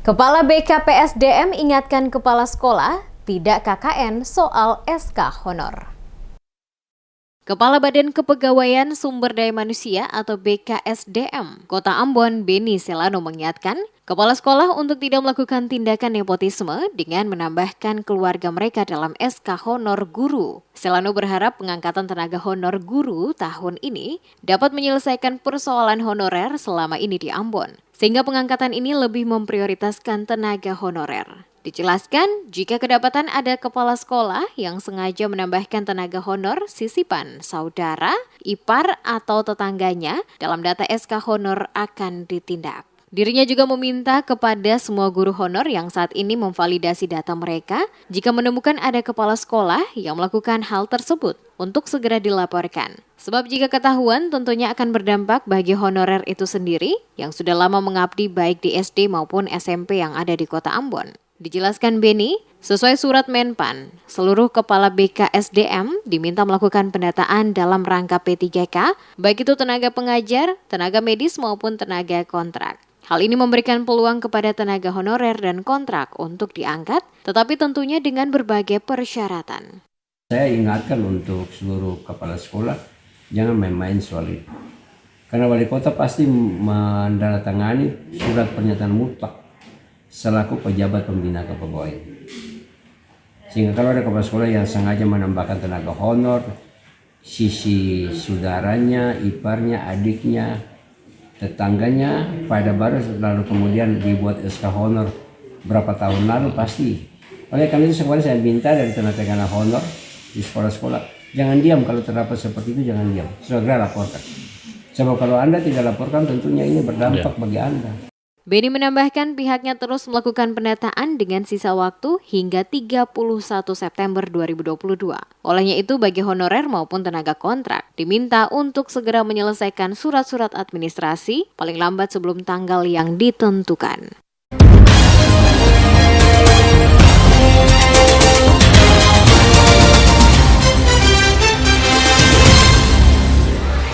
Kepala BKPSDM ingatkan kepala sekolah tidak KKN soal SK honor. Kepala Badan Kepegawaian Sumber Daya Manusia atau BKSDM Kota Ambon, Beni Selano mengingatkan kepala sekolah untuk tidak melakukan tindakan nepotisme dengan menambahkan keluarga mereka dalam SK honor guru. Selano berharap pengangkatan tenaga honor guru tahun ini dapat menyelesaikan persoalan honorer selama ini di Ambon, sehingga pengangkatan ini lebih memprioritaskan tenaga honorer. Dijelaskan, jika kedapatan ada kepala sekolah yang sengaja menambahkan tenaga honor sisipan, saudara, ipar, atau tetangganya dalam data SK honor akan ditindak. Dirinya juga meminta kepada semua guru honor yang saat ini memvalidasi data mereka jika menemukan ada kepala sekolah yang melakukan hal tersebut untuk segera dilaporkan. Sebab jika ketahuan tentunya akan berdampak bagi honorer itu sendiri yang sudah lama mengabdi baik di SD maupun SMP yang ada di Kota Ambon. Dijelaskan Beni, sesuai surat Menpan, seluruh kepala BKSDM diminta melakukan pendataan dalam rangka P3K, baik itu tenaga pengajar, tenaga medis maupun tenaga kontrak. Hal ini memberikan peluang kepada tenaga honorer dan kontrak untuk diangkat, tetapi tentunya dengan berbagai persyaratan. Saya ingatkan untuk seluruh kepala sekolah, jangan main-main soal itu. Karena wali kota pasti menandatangani surat pernyataan mutlak selaku pejabat pembina kepegawaian. Sehingga kalau ada kepala sekolah yang sengaja menambahkan tenaga honor, sisi saudaranya, iparnya, adiknya, tetangganya pada baru lalu kemudian dibuat SK honor berapa tahun lalu pasti. Oleh karena itu sekolah saya minta dari tenaga honor di sekolah-sekolah, jangan diam kalau terdapat seperti itu, jangan diam, segera laporkan. Sebab kalau Anda tidak laporkan tentunya ini berdampak bagi Anda. Beni menambahkan pihaknya terus melakukan pendataan dengan sisa waktu hingga 31 September 2022. Olehnya itu bagi honorer maupun tenaga kontrak diminta untuk segera menyelesaikan surat-surat administrasi paling lambat sebelum tanggal yang ditentukan.